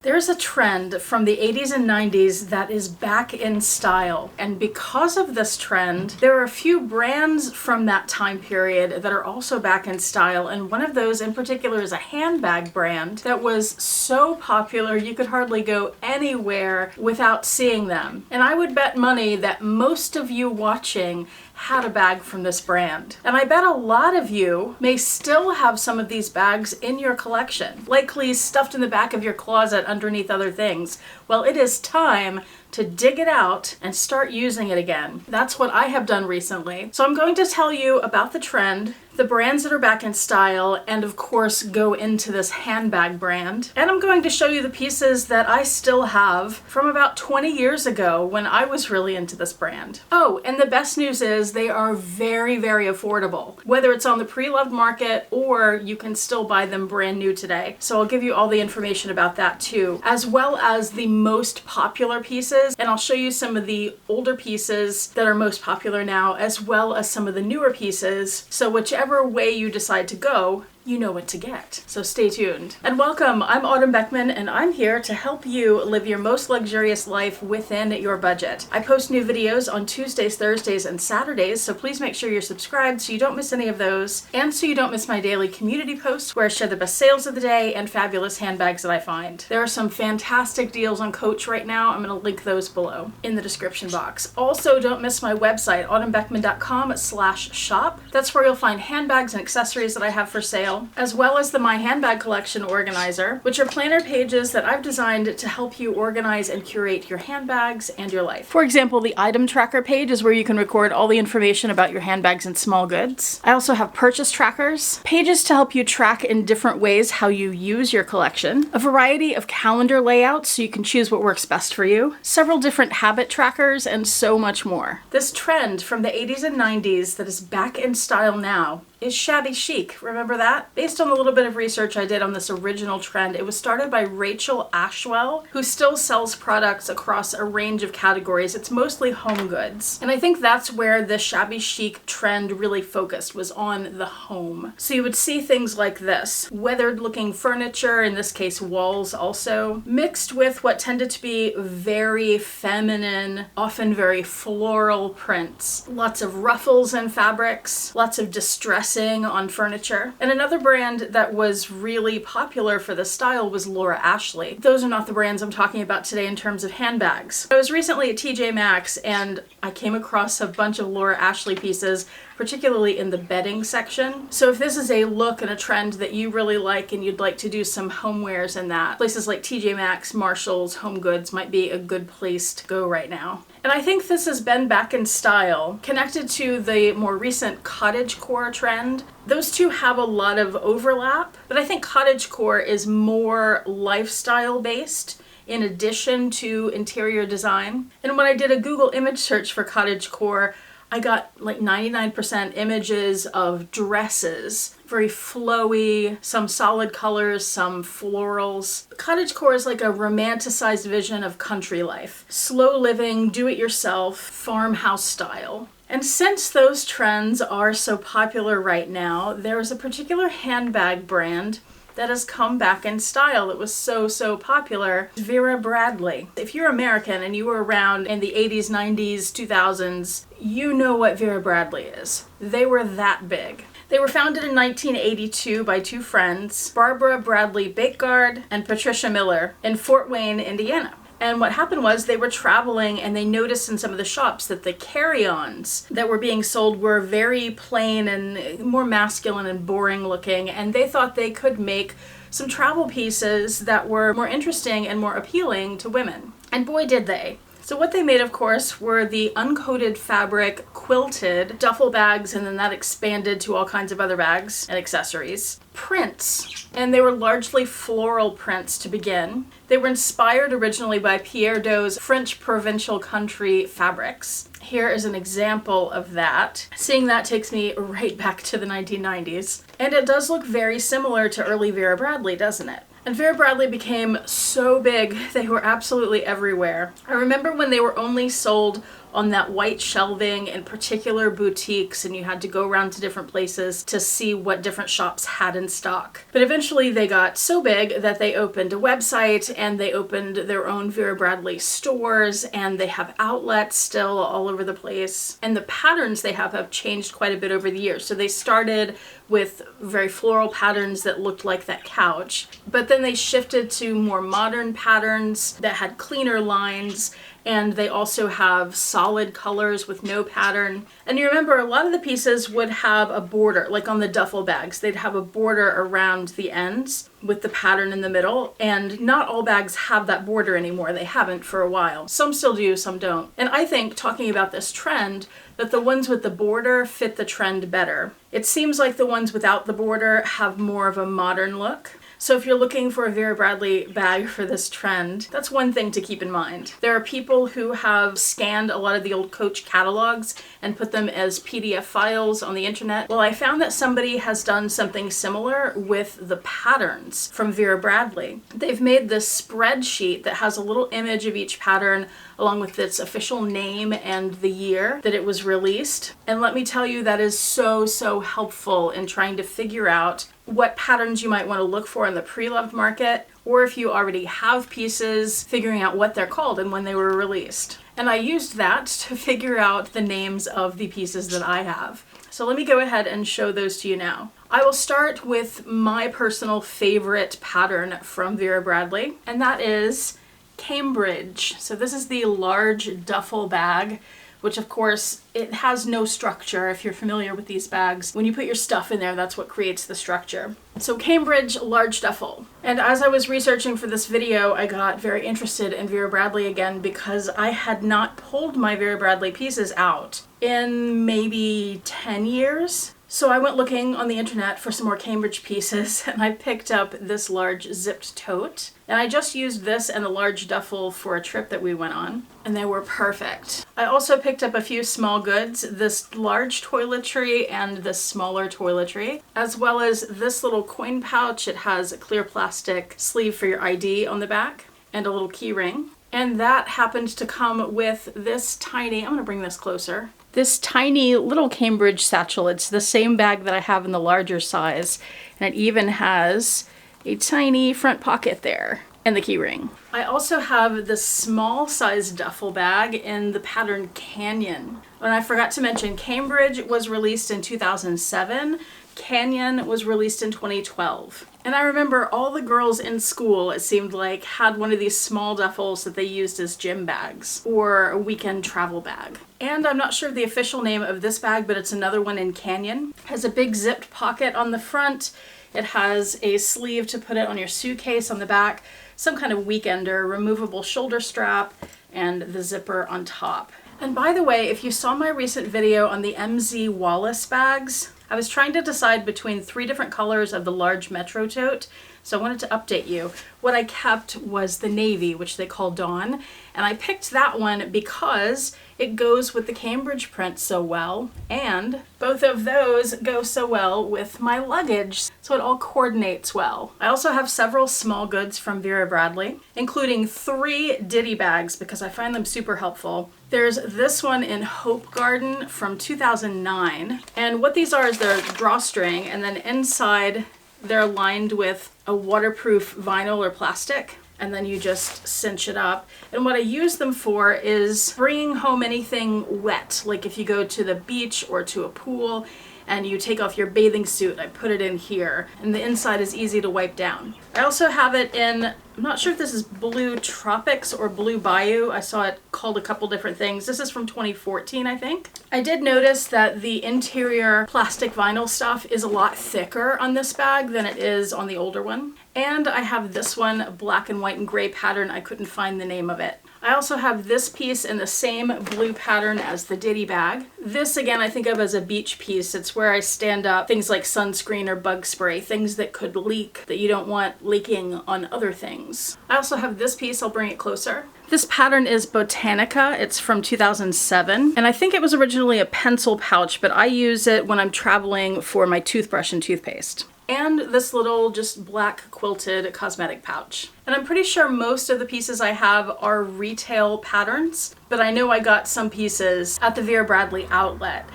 There's a trend from the 80s and 90s that is back in style. And because of this trend, there are a few brands from that time period that are also back in style. And one of those in particular is a handbag brand that was so popular you could hardly go anywhere without seeing them. And I would bet money that most of you watching had a bag from this brand. And I bet a lot of you may still have some of these bags in your collection, likely stuffed in the back of your closet underneath other things. Well, it is time to dig it out and start using it again. That's what I have done recently. So I'm going to tell you about the trend, the brands that are back in style, and of course go into this handbag brand. And I'm going to show you the pieces that I still have from about 20 years ago when I was really into this brand. Oh, and the best news is they are very, very affordable, whether it's on the Preloved market or you can still buy them brand new today. So I'll give you all the information about that too, as well as the most popular pieces. And I'll show you some of the older pieces that are most popular now, as well as some of the newer pieces. So whichever way you decide to go, you know what to get. So stay tuned. And welcome, I'm Autumn Beckman, and I'm here to help you live your most luxurious life within your budget. I post new videos on Tuesdays, Thursdays, and Saturdays, so please make sure you're subscribed so you don't miss any of those, and so you don't miss my daily community posts where I share the best sales of the day and fabulous handbags that I find. There are some fantastic deals on Coach right now. I'm going to link those below in the description box. Also, don't miss my website, autumnbeckman.com/shop. That's where you'll find handbags and accessories that I have for sale, as well as the My Handbag Collection Organizer, which are planner pages that I've designed to help you organize and curate your handbags and your life. For example, the item tracker page is where you can record all the information about your handbags and small goods. I also have purchase trackers, pages to help you track in different ways how you use your collection, a variety of calendar layouts so you can choose what works best for you, several different habit trackers, and so much more. This trend from the 80s and 90s that is back in style now is shabby chic. Remember that? Based on a little bit of research I did on this original trend, it was started by Rachel Ashwell, who still sells products across a range of categories. It's mostly home goods. And I think that's where the shabby chic trend really focused, was on the home. So you would see things like this, weathered looking furniture, in this case walls also, mixed with what tended to be very feminine, often very floral prints. Lots of ruffles and fabrics, lots of distress on furniture. And another brand that was really popular for this style was Laura Ashley. Those are not the brands I'm talking about today in terms of handbags. I was recently at TJ Maxx and I came across a bunch of Laura Ashley pieces, particularly in the bedding section. So if this is a look and a trend that you really like and you'd like to do some homewares in that, places like TJ Maxx, Marshalls, Home Goods might be a good place to go right now. And I think this has been back in style, connected to the more recent cottagecore trend. Those two have a lot of overlap, but I think cottagecore is more lifestyle based in addition to interior design. And when I did a Google image search for cottagecore, I got like 99% images of dresses, very flowy, some solid colors, some florals. Cottagecore is like a romanticized vision of country life. Slow living, do-it-yourself, farmhouse style. And since those trends are so popular right now, there's a particular handbag brand that has come back in style that was so popular, Vera Bradley. If you're American and you were around in the 80s, 90s, 2000s, you know what Vera Bradley is. They were that big. They were founded in 1982 by two friends, Barbara Bradley Bakegard and Patricia Miller, in Fort Wayne, Indiana. And what happened was they were traveling and they noticed in some of the shops that the carry-ons that were being sold were very plain and more masculine and boring looking, and they thought they could make some travel pieces that were more interesting and more appealing to women. And boy did they. So what they made, of course, were the uncoated fabric quilted duffel bags, and then that expanded to all kinds of other bags and accessories. Prints, and they were largely floral prints to begin. They were inspired originally by Pierre Do's French provincial country fabrics. Here is an example of that. Seeing that takes me right back to the 1990s. And it does look very similar to early Vera Bradley, doesn't it? And Vera Bradley became so big, they were absolutely everywhere. I remember when they were only sold on that white shelving in particular boutiques, and you had to go around to different places to see what different shops had in stock. But eventually they got so big that they opened a website and they opened their own Vera Bradley stores, and they have outlets still all over the place. And the patterns they have changed quite a bit over the years. So they started with very floral patterns that looked like that couch, but then they shifted to more modern patterns that had cleaner lines, and they also have solid colors with no pattern. And you remember a lot of the pieces would have a border, like on the duffel bags, they'd have a border around the ends with the pattern in the middle, and not all bags have that border anymore. They haven't for a while. Some still do, some don't. And I think, talking about this trend, that the ones with the border fit the trend better. It seems like the ones without the border have more of a modern look. So if you're looking for a Vera Bradley bag for this trend, that's one thing to keep in mind. There are people who have scanned a lot of the old Coach catalogs and put them as PDF files on the internet. Well, I found that somebody has done something similar with the patterns from Vera Bradley. They've made this spreadsheet that has a little image of each pattern along with its official name and the year that it was released. And let me tell you, that is so helpful in trying to figure out what patterns you might want to look for in the pre-loved market, or if you already have pieces, figuring out what they're called and when they were released. And I used that to figure out the names of the pieces that I have. So let me go ahead and show those to you now. I will start with my personal favorite pattern from Vera Bradley, and that is Cambridge. So this is the large duffel bag, which of course, it has no structure. If you're familiar with these bags, when you put your stuff in there, that's what creates the structure. So Cambridge large duffel. And as I was researching for this video, I got very interested in Vera Bradley again because I had not pulled my Vera Bradley pieces out in maybe 10 years. So I went looking on the internet for some more Cambridge pieces, and I picked up this large zipped tote. And I just used this and the large duffel for a trip that we went on, and they were perfect. I also picked up a few small goods, this large toiletry and this smaller toiletry, as well as this little coin pouch. It has a clear plastic sleeve for your ID on the back and a little key ring. And that happened to come with this tiny, I'm gonna bring this closer, this tiny little Cambridge satchel. It's the same bag that I have in the larger size, and it even has a tiny front pocket there and the key ring. I also have this small size duffel bag in the pattern Canyon. And I forgot to mention, Cambridge was released in 2007. Canyon was released in 2012. And I remember all the girls in school, it seemed like, had one of these small duffels that they used as gym bags or a weekend travel bag. And I'm not sure of the official name of this bag, but it's another one in Canyon. It has a big zipped pocket on the front. It has a sleeve to put it on your suitcase on the back, some kind of weekender, removable shoulder strap, and the zipper on top. And by the way, if you saw my recent video on the MZ Wallace bags, I was trying to decide between 3 different colors of the large Metro tote, so I wanted to update you. What I kept was the navy, which they call Dawn, and I picked that one because it goes with the Cambridge print so well, and both of those go so well with my luggage, so it all coordinates well. I also have several small goods from Vera Bradley, including 3 ditty bags because I find them super helpful. There's this one in Hope Garden from 2009, and what these are is they're drawstring, and then inside they're lined with a waterproof vinyl or plastic, and then you just cinch it up. And what I use them for is bringing home anything wet, like if you go to the beach or to a pool and you take off your bathing suit, I put it in here, and the inside is easy to wipe down. I also have it in, I'm not sure if this is Blue Tropics or Blue Bayou. I saw it called a couple different things. This is from 2014, I think. I did notice that the interior plastic vinyl stuff is a lot thicker on this bag than it is on the older one. And I have this one, black and white and gray pattern. I couldn't find the name of it. I also have this piece in the same blue pattern as the ditty bag. This, again, I think of as a beach piece. It's where I stand up things like sunscreen or bug spray, things that could leak that you don't want leaking on other things. I also have this piece, I'll bring it closer. This pattern is Botanica. It's from 2007, and I think it was originally a pencil pouch, but I use it when I'm traveling for my toothbrush and toothpaste. and this little just black quilted cosmetic pouch. And I'm pretty sure most of the pieces I have are retail patterns, but I know I got some pieces at the Vera Bradley outlet,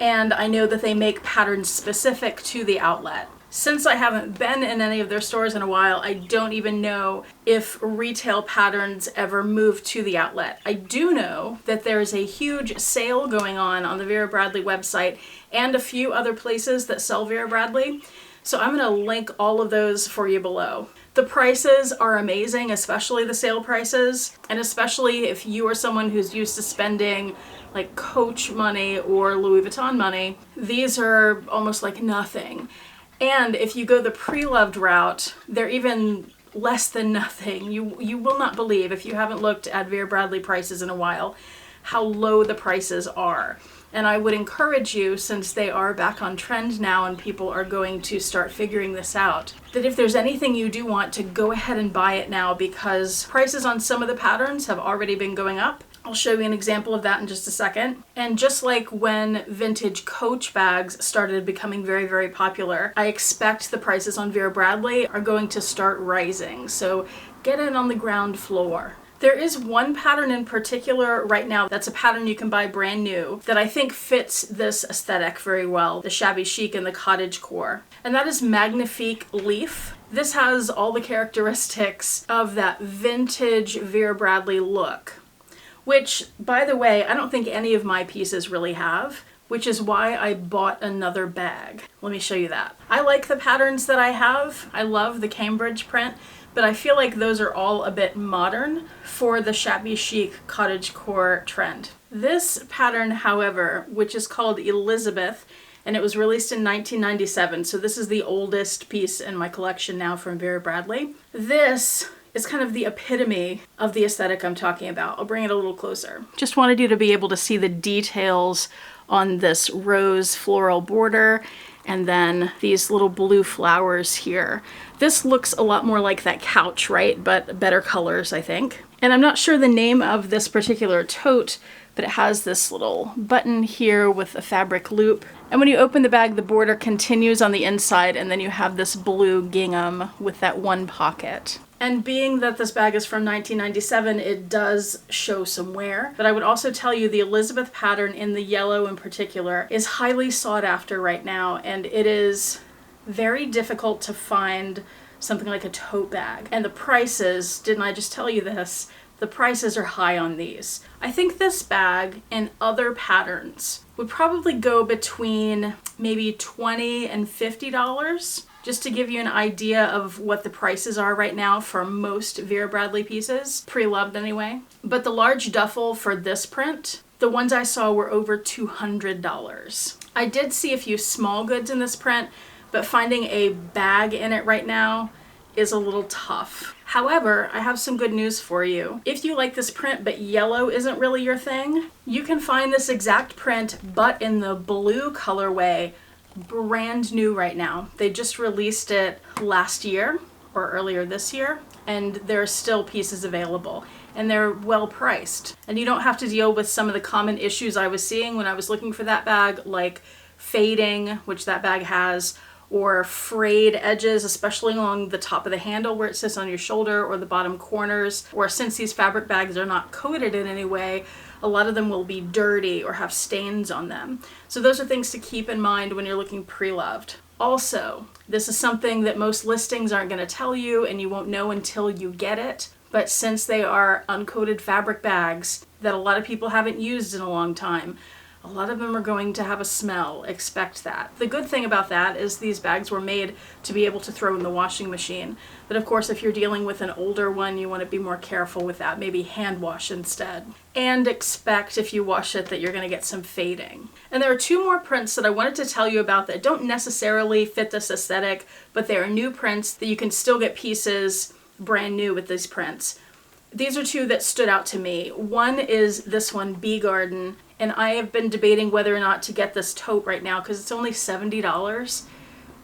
and I know that they make patterns specific to the outlet. Since I haven't been in any of their stores in a while, I don't even know if retail patterns ever moved to the outlet. I do know that there's a huge sale going on the Vera Bradley website and a few other places that sell Vera Bradley. So I'm going to link all of those for you below. The prices are amazing, especially the sale prices, and especially if you are someone who's used to spending like Coach money or Louis Vuitton money. These are almost like nothing. And if you go the Preloved route, they're even less than nothing. You will not believe, if you haven't looked at Vera Bradley prices in a while, how low the prices are. And I would encourage you, since they are back on trend now and people are going to start figuring this out, that if there's anything you do want, to go ahead and buy it now, because prices on some of the patterns have already been going up. I'll show you an example of that in just a second. And just like when vintage Coach bags started becoming very, very popular, I expect the prices on Vera Bradley are going to start rising. So get in on the ground floor. There is one pattern in particular right now that's a pattern you can buy brand new that I think fits this aesthetic very well, the shabby chic and the cottage core. And that is Magnifique Leaf. This has all the characteristics of that vintage Vera Bradley look, which, by the way, I don't think any of my pieces really have, which is why I bought another bag. Let me show you that. I like the patterns that I have. I love the Cambridge print, but I feel like those are all a bit modern for the shabby chic cottagecore trend. This pattern, however, which is called Elizabeth, and it was released in 1997, so this is the oldest piece in my collection now from Vera Bradley. This is kind of the epitome of the aesthetic I'm talking about. I'll bring it a little closer. Just wanted you to be able to see the details on this rose floral border and then these little blue flowers here. This looks a lot more like that couch, right? But better colors, I think. And I'm not sure the name of this particular tote, but it has this little button here with a fabric loop. And when you open the bag, the border continues on the inside, and then you have this blue gingham with that one pocket. And being that this bag is from 1997, it does show some wear. But I would also tell you the Elizabeth pattern in the yellow in particular is highly sought after right now, and it is very difficult to find something like a tote bag. And the prices, didn't I just tell you this? The prices are high on these. I think this bag in other patterns would probably go between maybe $20 and $50, just to give you an idea of what the prices are right now for most Vera Bradley pieces, Preloved anyway. But the large duffel for this print, the ones I saw were over $200. I did see a few small goods in this print, but finding a bag in it right now is a little tough. However, I have some good news for you. If you like this print but yellow isn't really your thing, you can find this exact print but in the blue colorway brand new right now. They just released it last year or earlier this year, and there are still pieces available, and they're well priced. And you don't have to deal with some of the common issues I was seeing when I was looking for that bag, like fading, which that bag has, or frayed edges, especially along the top of the handle where it sits on your shoulder, or the bottom corners. Or since these fabric bags are not coated in any way, a lot of them will be dirty or have stains on them. So those are things to keep in mind when you're looking pre-loved. Also, this is something that most listings aren't going to tell you, and you won't know until you get it. But since they are uncoated fabric bags that a lot of people haven't used in a long time, a lot of them are going to have a smell. Expect that. The good thing about that is these bags were made to be able to throw in the washing machine. But of course, if you're dealing with an older one, you want to be more careful with that. Maybe hand wash instead. And expect if you wash it that you're going to get some fading. And there are two more prints that I wanted to tell you about that don't necessarily fit this aesthetic, but they are new prints that you can still get pieces brand new with these prints. These are two that stood out to me. One is this one, Bee Garden. And I have been debating whether or not to get this tote right now because it's only $70.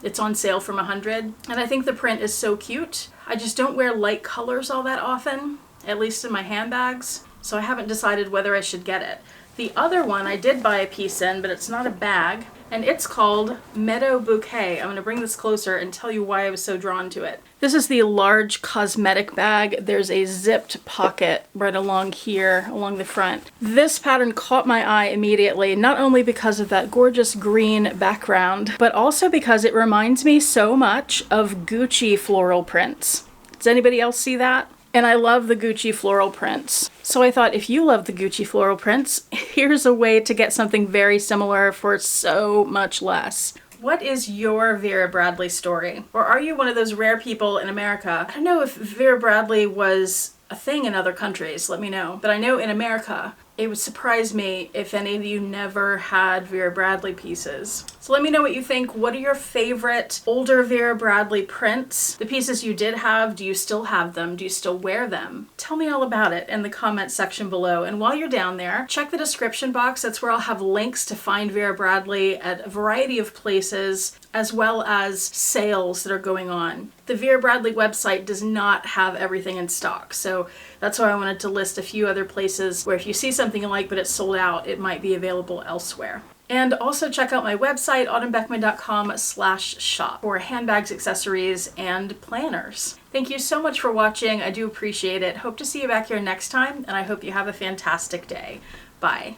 It's on sale from $100. And I think the print is so cute. I just don't wear light colors all that often, at least in my handbags. So I haven't decided whether I should get it. The other one I did buy a piece in, but it's not a bag. and it's called Meadow Bouquet. I'm going to bring this closer and tell you why I was so drawn to it. This is the large cosmetic bag. There's a zipped pocket right along here, along the front. This pattern caught my eye immediately, not only because of that gorgeous green background, but also because it reminds me so much of Gucci floral prints. Does anybody else see that? And I love the Gucci floral prints. So I thought, if you love the Gucci floral prints, here's a way to get something very similar for so much less. What is your Vera Bradley story? Or are you one of those rare people in America? I don't know if Vera Bradley was a thing in other countries, let me know. But I know in America, it would surprise me if any of you never had Vera Bradley pieces. So let me know what you think. What are your favorite older Vera Bradley prints? The pieces you did have, do you still have them? Do you still wear them? Tell me all about it in the comments section below. And while you're down there, check the description box. That's where I'll have links to find Vera Bradley at a variety of places, as well as sales that are going on. The Vera Bradley website does not have everything in stock, so that's why I wanted to list a few other places where if you see something you like but it's sold out, it might be available elsewhere. And also check out my website, autumnbeckman.com/shop, for handbags, accessories, and planners. Thank you so much for watching. I do appreciate it. Hope to see you back here next time, and I hope you have a fantastic day. Bye.